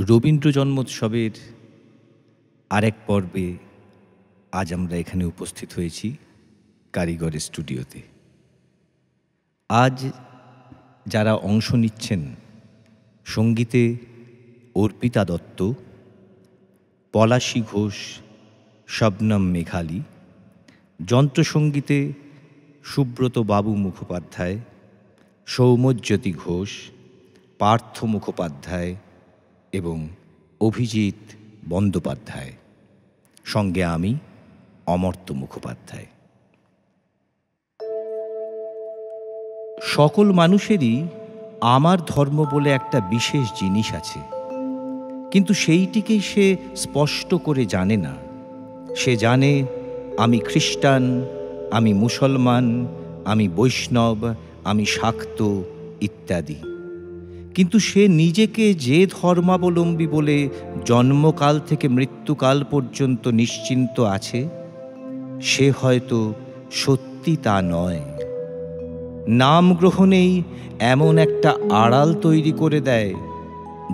রবীন্দ্র জন্মোৎসবের আরেক পর্বে আজ আমরা এখানে উপস্থিত হয়েছি কারিগরের স্টুডিওতে। আজ যারা অংশ নিচ্ছেন, সঙ্গীতে অর্পিতা দত্ত, পলাশী ঘোষ, শবনম মেঘালী, যন্ত্রসঙ্গীতে সুব্রত বাবু মুখোপাধ্যায়, সৌম্যজ্যোতি ঘোষ, পার্থ মুখোপাধ্যায় এবং অভিজিৎ বন্দ্যোপাধ্যায়, সঙ্গে আমি অমর্ত্য মুখোপাধ্যায়। সকল মানুষেরই আমার ধর্ম বলে একটা বিশেষ জিনিস আছে, কিন্তু সেইটিকেই সে স্পষ্ট করে জানে না। সে জানে আমি খ্রিস্টান, আমি মুসলমান, আমি বৈষ্ণব, আমি শাক্ত ইত্যাদি। কিন্তু সে নিজেকে যে ধর্মাবলম্বী বলে জন্মকাল থেকে মৃত্যুকাল পর্যন্ত নিশ্চিন্ত আছে, সে হয়তো সত্যি তা নয়। নাম গ্রহণেই এমন একটা আড়াল তৈরি করে দেয়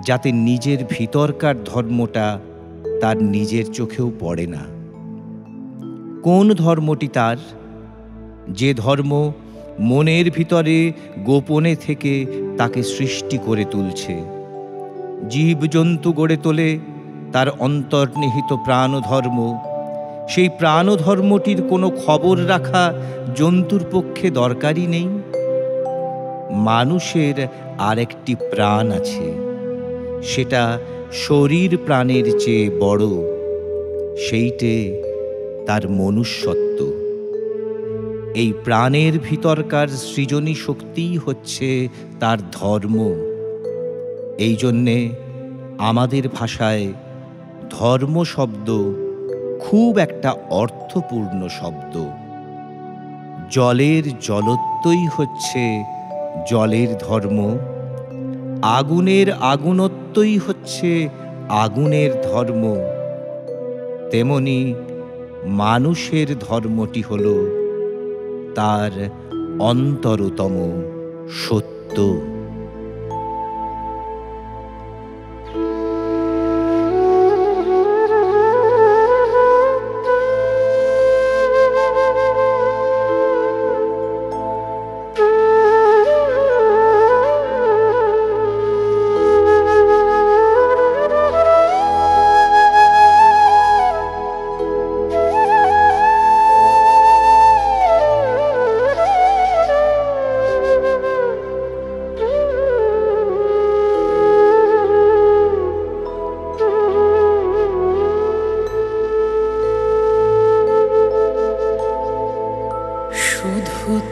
যাতে নিজের ভিতরকার ধর্মটা তার নিজের চোখেও পড়ে না। কোন ধর্মটি তার? যে ধর্ম মনের ভিতরে গোপনে থেকে তাকে সৃষ্টি করে তুলছে। জীবজন্তু গড়ে তোলে তার অন্তর্নিহিত প্রাণধর্ম। সেই প্রাণধর্মটির কোনো খবর রাখা জন্তুর পক্ষে দরকারই নেই। মানুষের আরেকটি প্রাণ আছে, সেটা শরীর প্রাণের চেয়ে বড়। সেইটে তার মনুষ্যত্ব। এই প্রাণের ভিতরকার সৃজনী শক্তিই হচ্ছে তার ধর্ম। এই জন্যে আমাদের ভাষায় ধর্ম শব্দ খুব একটা অর্থপূর্ণ শব্দ। জলের জলত্বই হচ্ছে জলের ধর্ম, আগুনের আগুনত্বই হচ্ছে আগুনের ধর্ম। তেমনি মানুষের ধর্মটি হল তার অন্তরতম সত্য।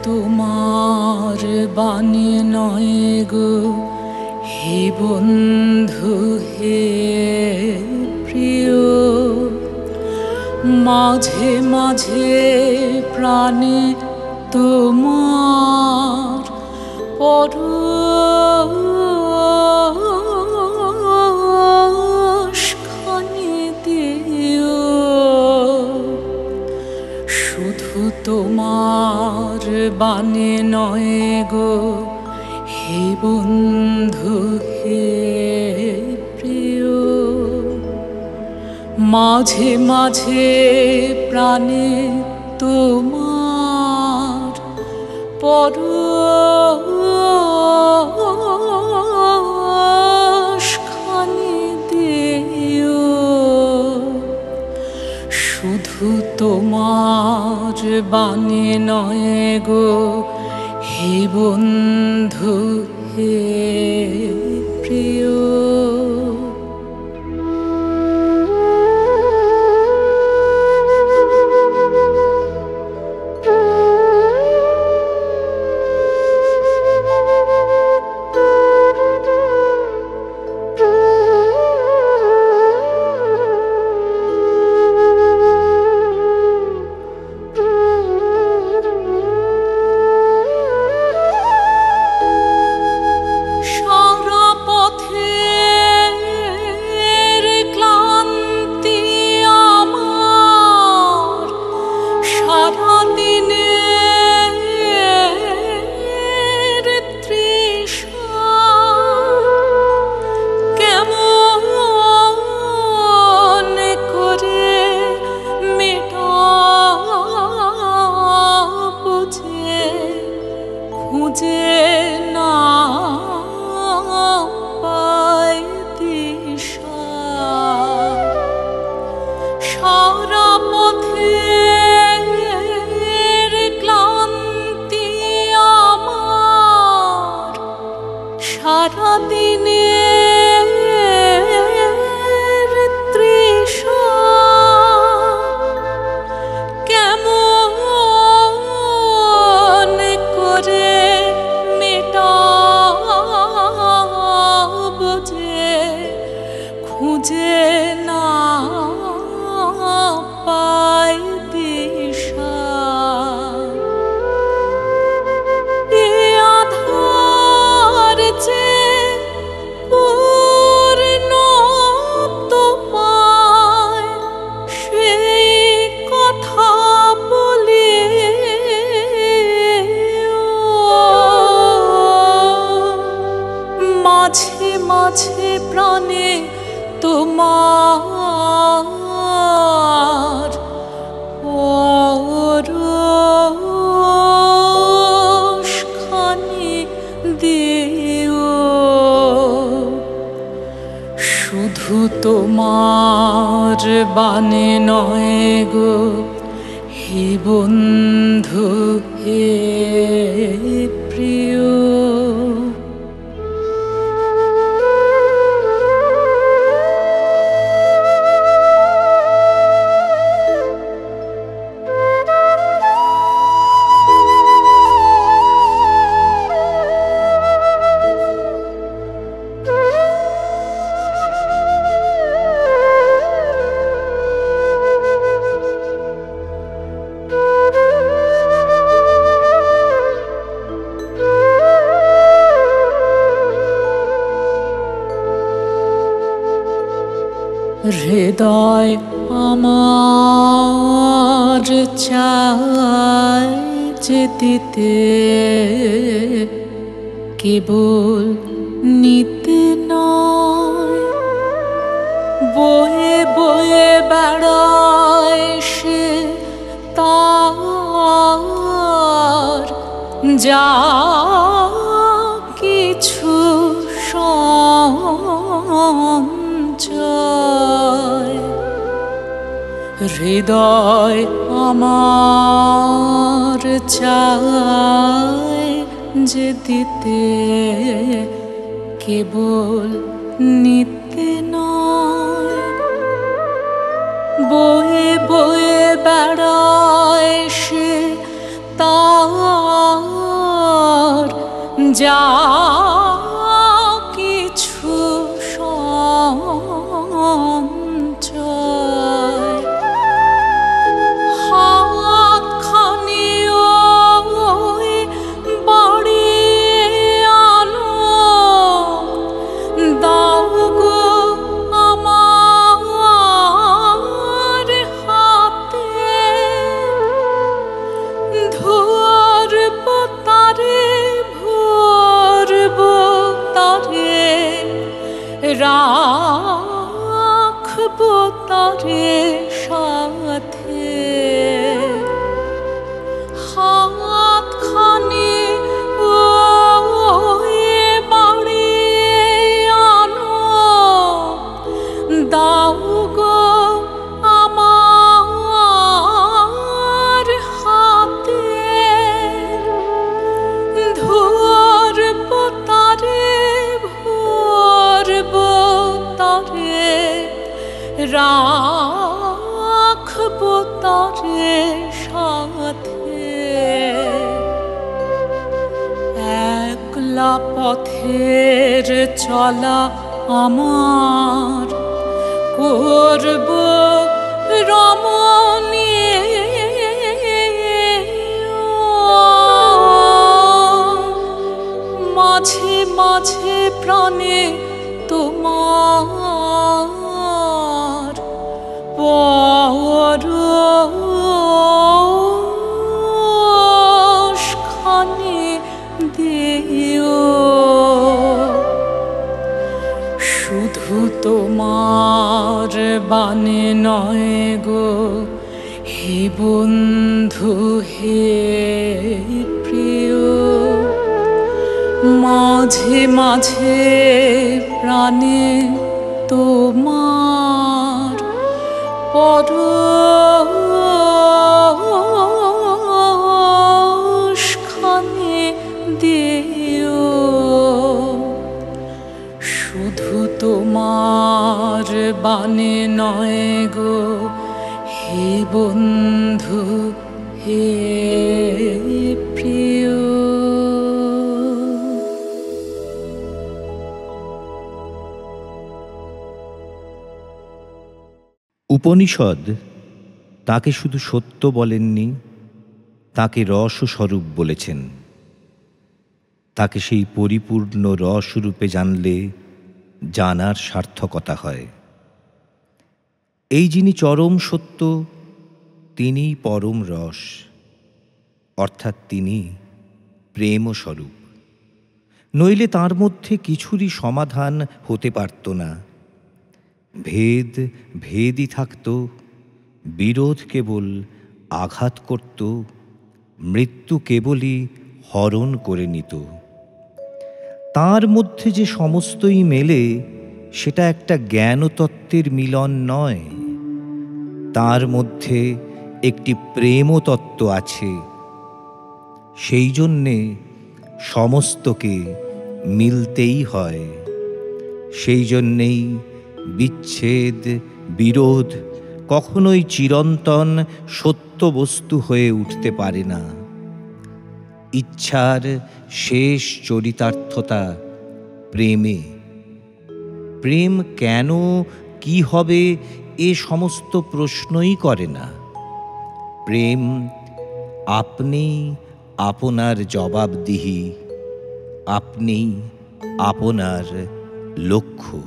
তোমার বাণী নয় গো হে বন্ধু হে প্রিয়, মাঝে মাঝে প্রাণে তোমার পরশখানি দিও। শুধু তোমার বাণী নয় গো হে বন্ধু হে প্রিয়, মাঝে মাঝে প্রাণে তোমার পরশখানি দিও। শুধু তোমার বাণী নয় গো হে বন্ধু হে প্রিয়। খুঁজে না পাই দিশা, সারা পথের ক্লান্তি আমার, সারা দিনের তৃষা কেমন করে মেটাবো যে খুঁজে না পাই দিশা। এ আধার যে পূর্ণ তোমায়, সেই কথা বলি মাঝে মাঝে প্রাণে তোমার পরশখানি দিও। শুধু তোমার বাণী নয় গো হে বন্ধু হে প্রিয়। হৃদয় আমার চায় যে দিতে, কেবল নিতে নয়। বয়ে বয়ে বেড়ায় সে তার যা কিছু সঞ্চয়। হৃদয় আমার চায় যে দিতে, কেবল নিতে নয়। বয়ে বয়ে বেড়ায় সে তার যা কিছু সঞ্চয়। হাতখানি ওই বাড়িয়ে আনো, দাও গো আমার হাতে। ধরব তারে ভরব তারে, রাখবো তারে সাথে। হাতখানি ওই বাড়িয়ে আনো, দাও গো আমার হাতে। ধরব তারে ভরব তারে, রাখবো তারে সাথে। একলা পথের চলা আমার, করব রমণী। মাঝে মাঝে প্রাণে তোমার পরশখানি দিও। শুধু তোমার বাণী নয় গো হে বন্ধু হে প্রিয়। মাঝে মাঝে প্রাণে তোমার পরশখানি দিও, শুধু তোমার বাণী নয় গো হে বন্ধু হে প্রিয়। উপনিষদ তাকে শুধু সত্য বলেননি, তাকে রসস্বরূপ বলেছেন। তাকে সেই পরিপূর্ণ রসরূপে জানলে জানার সার্থকতা হয়। এই যিনি চরম সত্য, তিনিই পরম রস, অর্থাৎ তিনি প্রেমস্বরূপ। নইলে তার মধ্যে কিছুরই সমাধান হতে পারত না। ভেদ ভেদই থাকত, বিরোধ কেবল আঘাত করত, মৃত্যু কেবলই হরণ করে নিত। তার মধ্যে যে সমস্তই মেলে, সেটা একটা জ্ঞানতত্ত্বের মিলন নয়। তার মধ্যে একটি প্রেমতত্ত্ব আছে। সেই জন্যে সমস্তকে মিলতেই হয়। সেই জন্যেই বিচ্ছেদ বিরোধ কখনোই চিরন্তন সত্য বস্তু হয়ে উঠতে পারে না। ইচ্ছার শেষ চরিতার্থতা প্রেমে। প্রেম কেন, কি হবে, এ সমস্ত প্রশ্নই করে না। প্রেম আপনি আপনার জবাবদিহি, আপনি আপনার লক্ষ্য।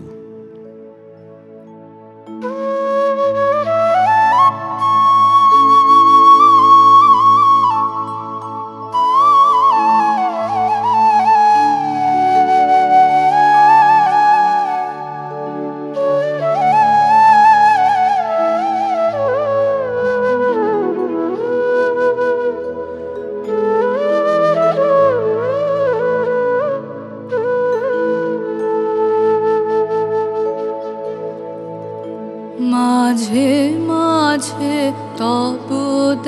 মাঝে মাঝে তব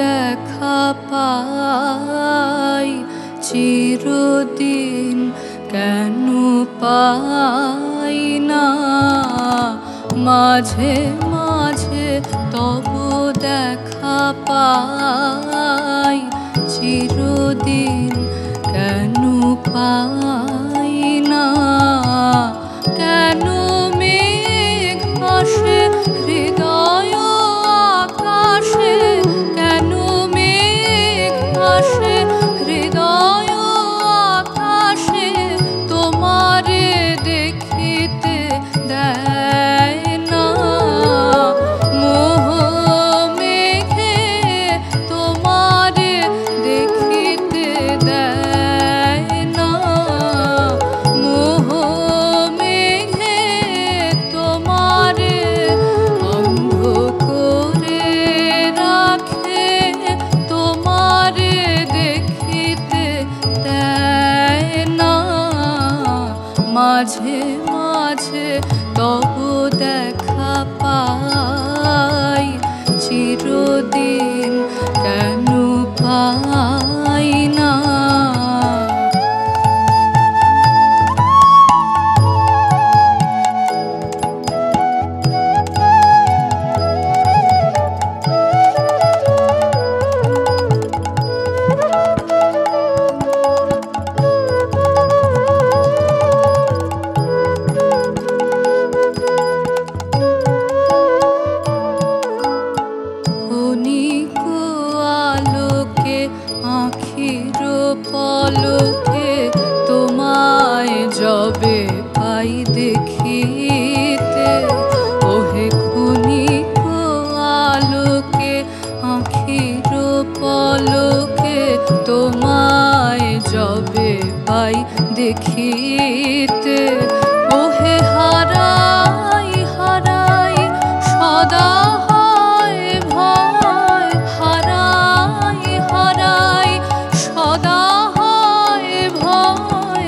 দেখা পাই, চিরদিন কেন পাই না। মাঝে মাঝে তব দেখা পাই, চিরদিন কেন পাই না। কেন মেঘ আসে হৃদয় আকাশে, কেন মেঘ আসে হৃদয় আকাশে, তোমারে দেখিতে দেয় না। মোহ মেঘে তোমারে দেখিতে দেয় না। মোহ মেঘে তোমারে অন্ধ করে রাখে, তোমারে দেখিতে দেয় না। মাঝে মাঝে তব দেখা পাই, চিরদিন কেন পাই না। ক্ষণিক আলোকে আখির পলকে তোমায় যবে পাই দেখিতে। ওহে ক্ষণিক আলোকে আখির পলকে তোমায় যবে পাই দেখিতে। ওহে হারাই হারাই সদা হয় ভয়, হারাই হারাই সদা হয় ভয়,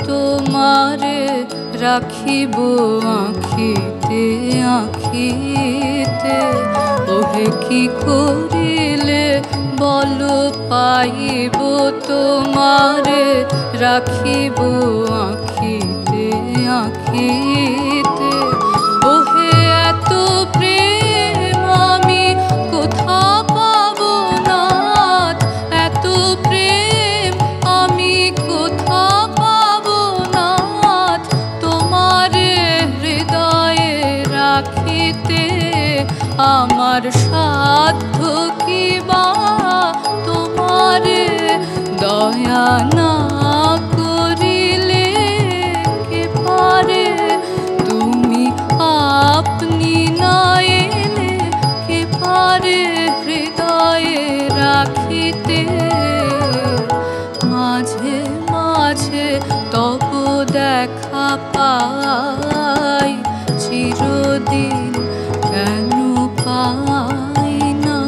তোমারে, রাখিব আঁখিতে আঁখিতে। ওহে কি করিলে বল পাইব তোমারে, রাখিব আঁখিতে আঁখিতে। ওহে এত প্রেম আমি কোথা পাব নাথ, এত প্রেম আমি কোথা পাব নাথ। তোমারে হৃদয়ে রাখিতে আমার সাধ্য কি বা, তোমারে দয়া না করিলে কে পারে। তুমি আপনি না এলে কে পারে হৃদয়ে রাখিতে। মাঝে মাঝে তব দেখা পাই, চিরদিন কেন পাই না।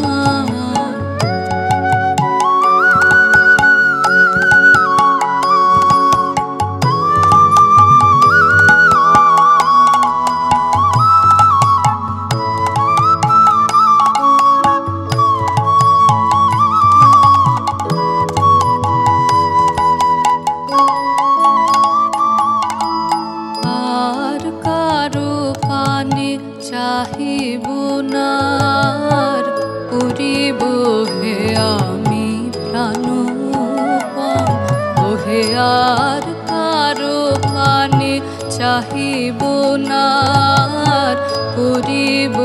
আর কারো পানে চাহিব না, করিব হে আমি প্রাণপণ। ওহে আর কারো পানে চাহিব না, করিব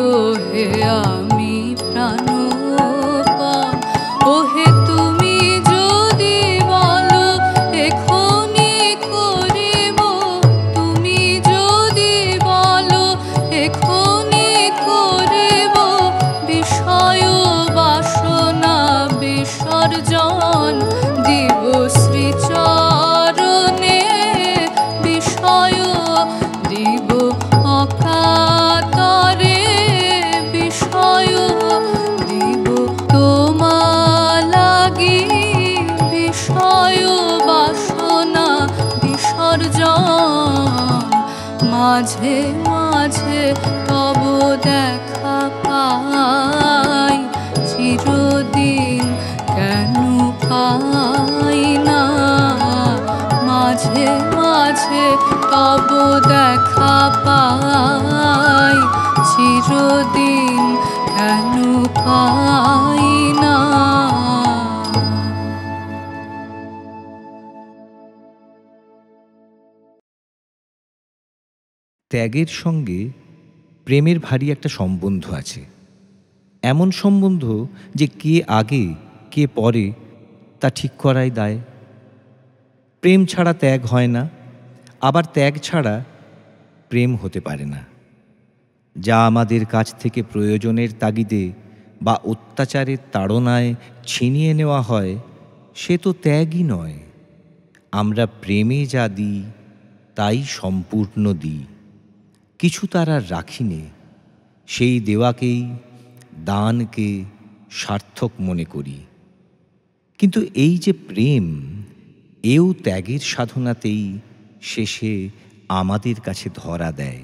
হে আমি প্রাণপণ। ওহে তুমি যদি বলো এখনি করিব, তুমি যদি বলো এখনি করিব। বিষয় বাসনা বিসর্জন দিব শ্রীচরণে, বিষয় দিব অকাতরে, বিষয় দিব তোমা লাগি। বিষয় বাসনা বিসর্জন মাঝে মাঝে তব দেখা পাই, চিরদিন কেন পাই না। মাঝে মাঝে তব দেখা পাই, চিরদিন কেন পাই না। ত্যাগের সঙ্গে প্রেমের ভারী একটা সম্বন্ধ আছে। এমন সম্বন্ধ যে কে আগে কে পরে তা ঠিক করাই দায়। প্রেম ছাড়া ত্যাগ হয় না, আবার ত্যাগ ছাড়া প্রেম হতে পারে না। যা আমাদের কাছ থেকে প্রয়োজনের তাগিদে বা অত্যাচারের তাড়নায় ছিনিয়ে নেওয়া হয়, সে তো ত্যাগই নয়। আমরা প্রেমে যা দিই তাই সম্পূর্ণ দিই, কিছু তার আর রাখি নে। সেই দেওয়াকেই, দানকে সার্থক মনে করি। কিন্তু এই যে প্রেম, এও ত্যাগের সাধনাতেই শেষে আমাদের কাছে ধরা দেয়।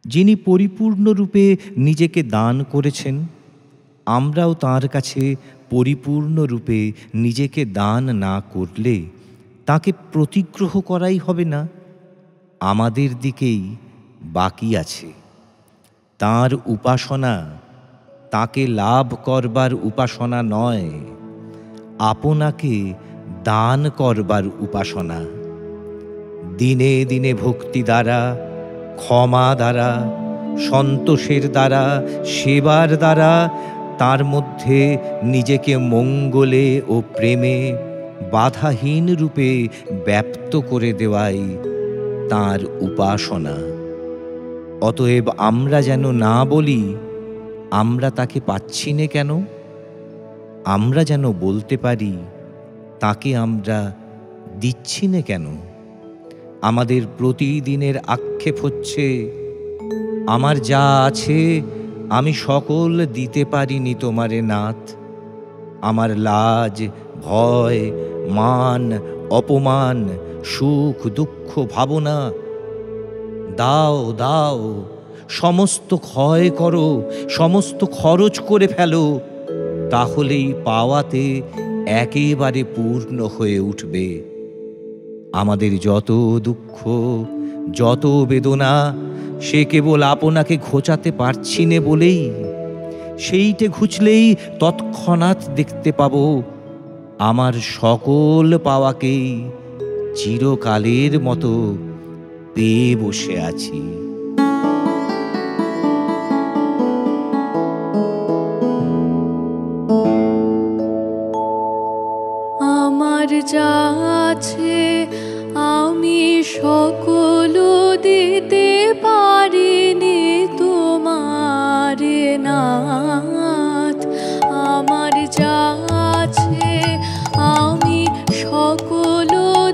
যিনি পরিপূর্ণরূপে নিজেকে দান করেছেন, আমরাও তাঁর কাছে পরিপূর্ণরূপে নিজেকে দান না করলে তাকে প্রতিগ্রহ করাই হবে না। আমাদের দিকেই বাকি আছে তাঁর উপাসনা। তাকে লাভ করবার উপাসনা নয়, আপনাকে দান করবার উপাসনা। দিনে দিনে ভক্তি দ্বারা, ক্ষমা দ্বারা, সন্তোষের দ্বারা, সেবার দ্বারা তার মধ্যে নিজেকে মঙ্গলে ও প্রেমে বাধাহীন রূপে ব্যপ্ত করে দেওয়াই তাঁর উপাসনা। অতএব আমরা যেন না বলি আমরা তাকে পাচ্ছি নে কেন, আমরা যেন বলতে পারি তাকে আমরা দিচ্ছি নে কেন। আমাদের প্রতিদিনের আক্ষেপ হচ্ছে, আমার যা আছে আমি সকল দিতে পারিনি তোমারে নাথ। আমার লাজ, ভয়, মান, অপমান সুখ দুঃখ ভাবনা। দাও দাও, সমস্ত ক্ষয় করো, সমস্ত খরচ করে ফেলো, তাহলেই পাওয়াতে একেবারে পূর্ণ হয়ে উঠবে। আমাদের যত দুঃখ, যত বেদনা, সে কেবল আপনাকে ঘোচাতে পারছি নে বলেই। সেইটে ঘুচলেই তৎক্ষণাৎ দেখতে পাব আমার সকল পাওয়াকেই চিরকালের মতো পেয়ে বসে আছি। আমার যা আছে আমি সকল দিতে পারিনি তোমার নাথ। আমার যা আছে আমি সকল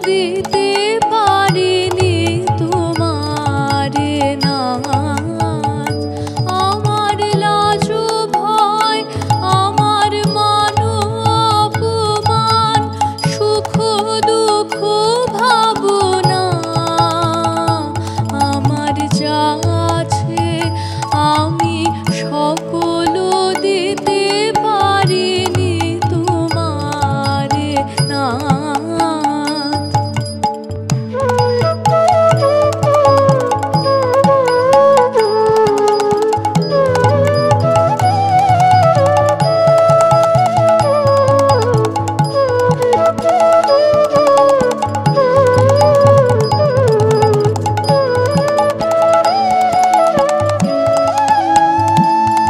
দিতে পারিনি তোমার নাথ। আমার লাজ ভয়, আমার মান অপমান, সুখ দুঃখ ভাবনা, আমার যা আছে আমি সকল দিতে পারিনি তোমার নাথ।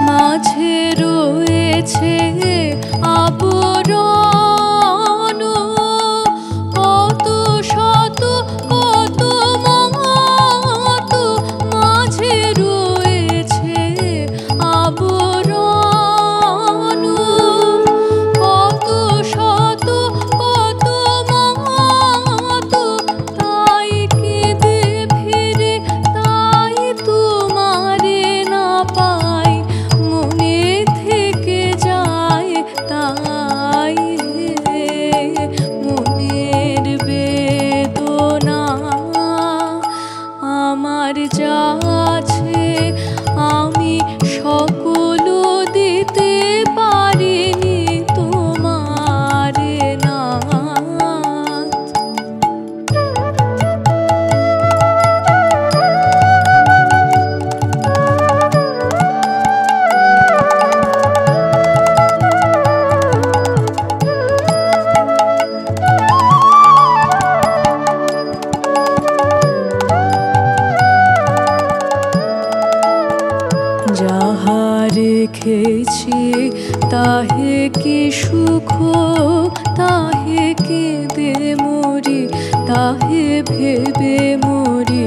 মাঝে রয়েছে আবরণ, কত শত কত মত, মাঝে রয়েছে আবরণ, কত শত কত মত, তাই কেঁদে ফিরে তাই তোমারে না পাই, মনে থেকে যায় তাই মনের বেদনা। আমার যা আছে আমি সকল দিতে পারিনি তোমার নাথ। যাহা রেখেছি তাহে কি সুখ, তাহে কেঁদে মরি, তাহে ভেবে মরি।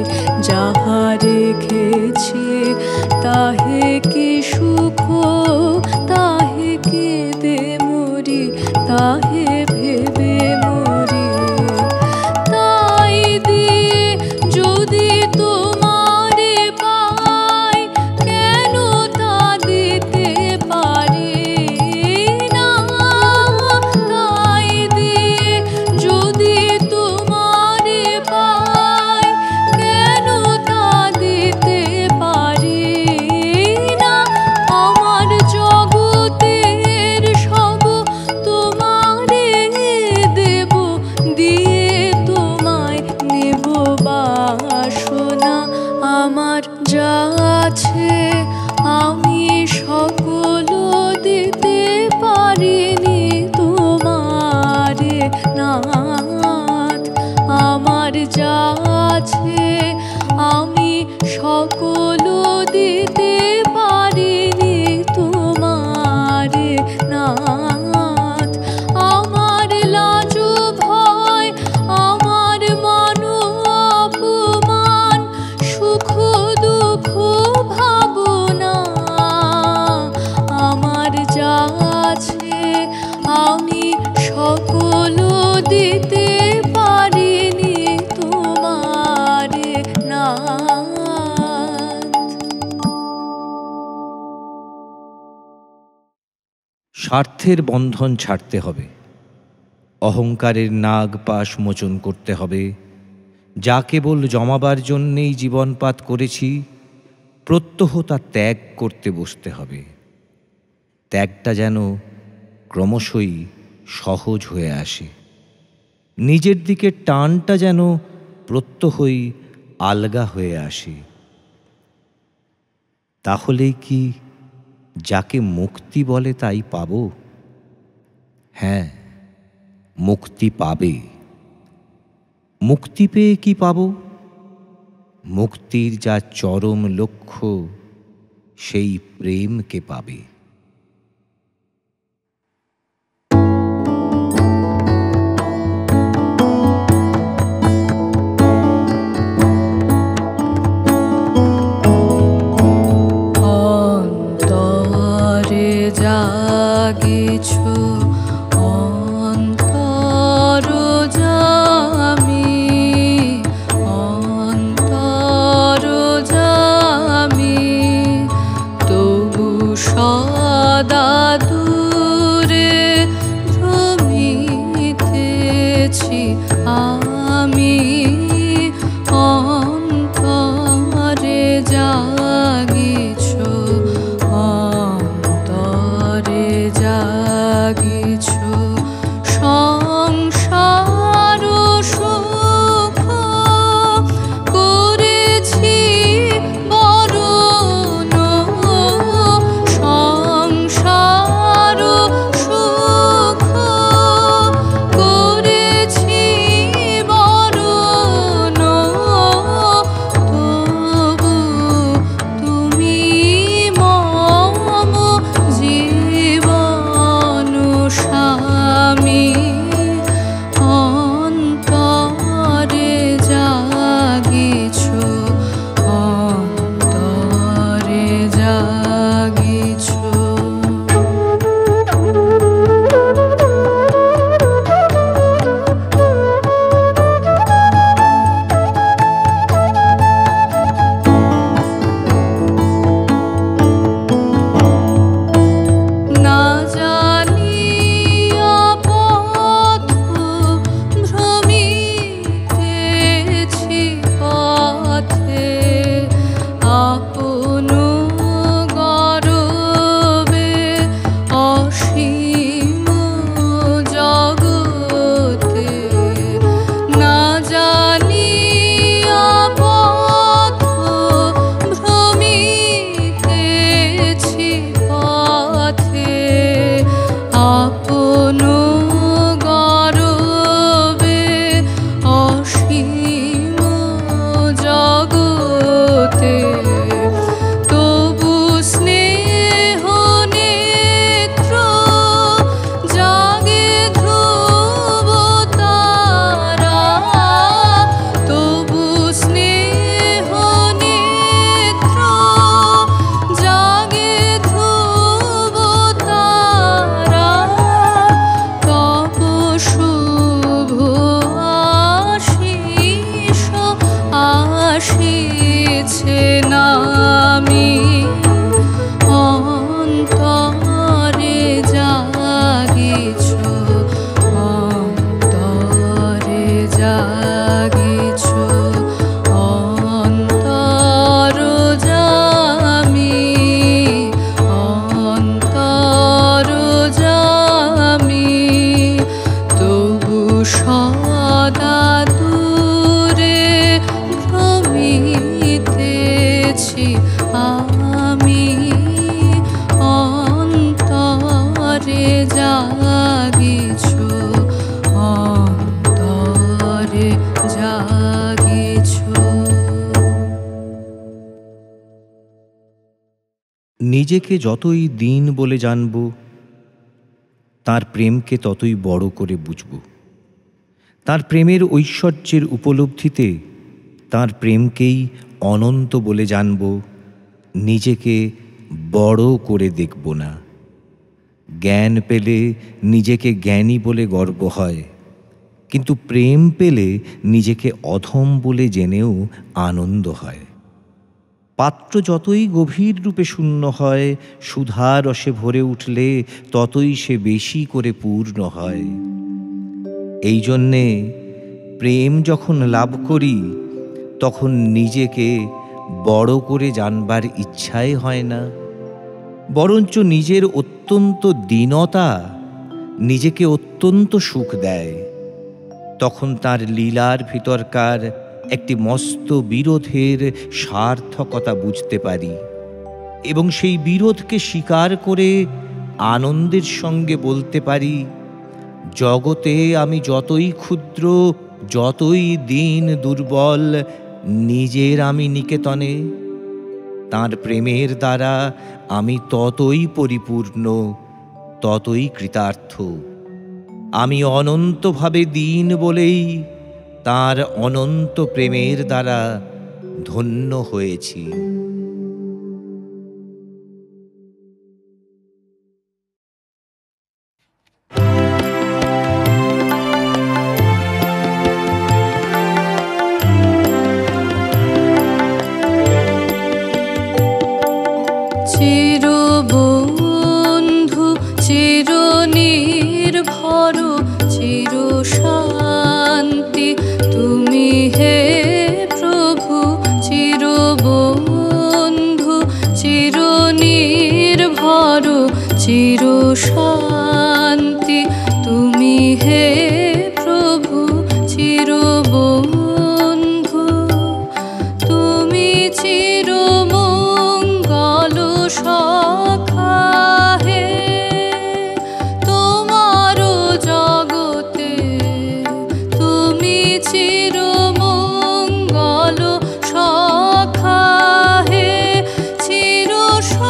যাহা রেখেছি তাহে কি সুখ, তাহে কেঁদে মরি, তাহে ভেবে মরি। তাই দিয়ে যদি তোমারে পাই, কেন তা দিতে পারি না? তাই দিয়ে যদি তোমারে পাই, কেন তা দিতে পারি না? আমার জগতের সব তোমারে দেব, দিয়ে তোমায় নেব বাসনা। আমার যা আছে আমি সকল দিতে পারিনি তোমার নাথ। আমার যা আছে আমি সকল দিতে পারিনি তোমার নাথ। আমার লাজ ভয়, আমার মান অপমান, সুখ দুঃখ ভাবনা, আমার যা আছে আমি সকল দিতে পারিনি তোমার নাথ। স্বার্থের বন্ধন ছাড়তে হবে, অহংকারের নাগ পাশ মোচন করতে হবে, যা কেবল জমাবার জন্যেই জীবনপাত করেছি, প্রত্যহ তা ত্যাগ করতে বসতে হবে। ত্যাগটা যেন ক্রমশই সহজ হয়ে আসে, নিজের দিকে টানটা যেন প্রত্যহই আলগা হয়ে আসে। তাহলেই কি যাকে মুক্তি বলে তাই পাব? হ্যাঁ, মুক্তি পাবে। মুক্তি পেয়ে কি পাব? মুক্তির যা চরম লক্ষ্য, সেই প্রেমকে পাবে। অন্তরে জাগিছো অন্তর জামি, অন্তর জামি, তবু সদা দূরে ভ্রমিতেছি আমি। অন্তরে জাগিছো অন্তরে জাগিছো, সংসার সুখ করেছি বরণ, সংসার সুখ করেছি বরণ, তবু তুমি মম জীবন স্বামী। অন্তরে জাগিছো অন্তরে জাগিছো। না জানিয়া পথ ভ্রমিতেছি পথে, আপন গরবে অসীম জগতে। না জানিয়া পথ ভ্রমিতেছি পথে, আপন গরবে অসীম জগতে। তবু স্নেহ নেত্র জাগে ধ্রুব তারা, তবু স্নেহ নেত্র জাগে ধ্রুব তারা। তব শুভ আশিস আসিছে নামি। অন্তরে জাগিছো অন্তরে জাগিছো, অন্তর জামি, অন্তর জামি, তবু সদা দূরে ভ্রমিতেছি আমি। অন্তরে জাগিছো অন্তরে জাগিছো। নিজেকে যতই দিন বলে জানব, তার প্রেমকে ততই বড় করে বুঝব। তার প্রেমের ঐশ্বর্যের উপলব্ধিতে তার প্রেমকেই অনন্ত বলে জানব, নিজেকে বড় করে দেখব না। জ্ঞান পেলে নিজেকে জ্ঞানী বলে গর্ব হয়, কিন্তু প্রেম পেলে নিজেকে অধম বলে জেনেও আনন্দ হয়। পাত্র যতই গভীর রূপে শূন্য হয়, সুধা রসে ভরে উঠলে ততই সে বেশি করে পূর্ণ হয়। এই জন্যে প্রেম যখন লাভ করি তখন নিজেকে বড় করে জানবার ইচ্ছাই হয় না, বরঞ্চ নিজের অত্যন্ত দীনতা নিজেকে অত্যন্ত সুখ দেয়। তখন তার লীলার ভিতরকার একটি মস্ত বিরোধের সার্থকতা বুঝতে পারি এবং সেই বিরোধকে স্বীকার করে আনন্দের সঙ্গে বলতে পারি, জগতে আমি যতই ক্ষুদ্র, যতই দীন দুর্বল, নিজের আমি নিকেতনে, তাঁর প্রেমের দ্বারা আমি ততই পরিপূর্ণ, ততই কৃতার্থ। আমি অনন্তভাবে দীন বলেই তাঁর অনন্ত প্রেমের দ্বারা ধন্য হয়েছি। চিরবন্ধু চিরনির্ভর চিরশান্তি তুমি হে প্রভু। চিরবন্ধু চিরনির্ভর চিরশান্তি তুমি হে প্রভু। চিরবন্ধু তুমি চিরমঙ্গল সখা হে, তোমার জগতে তুমি চিরমঙ্গল সখা হে। চিরসঙ্গী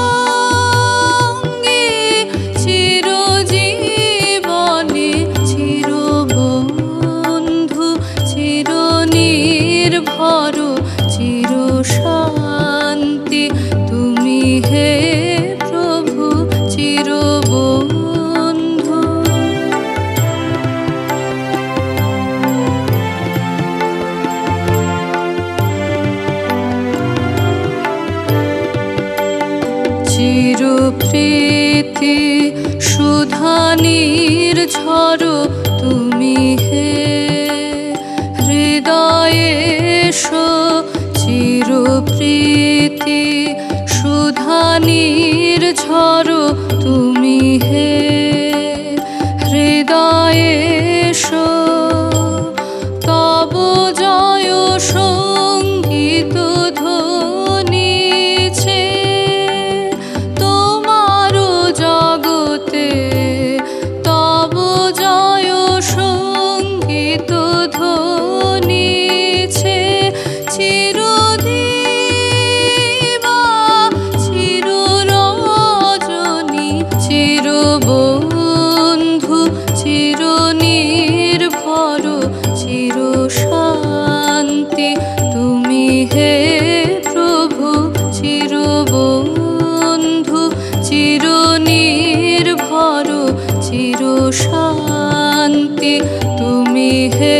চিরজীবনে চিরবন্ধু চিরনির্ভর চিরশান্তি তুমি হে প্রভু। চিরবন্ধু চিরপ্রীতি সুধানির ঝড় তুমি হে, হৃদয়ে এসো চিরপ্রীতি সুধানির ঝড় তুমি হে, হৃদয়ে এসো তব জয় সঙ্গীত ধ্বনিছে। তোমার জগতে তব জয় সঙ্গীত ধ্বনিছে। চিরদিবা চিররজনী চিরবন্ধু চিরনির্ভর চিরশান্তি তুমি হে প্রভু। চিরবন্ধু চিরনির্ভর চিরশান্তি তুমি হে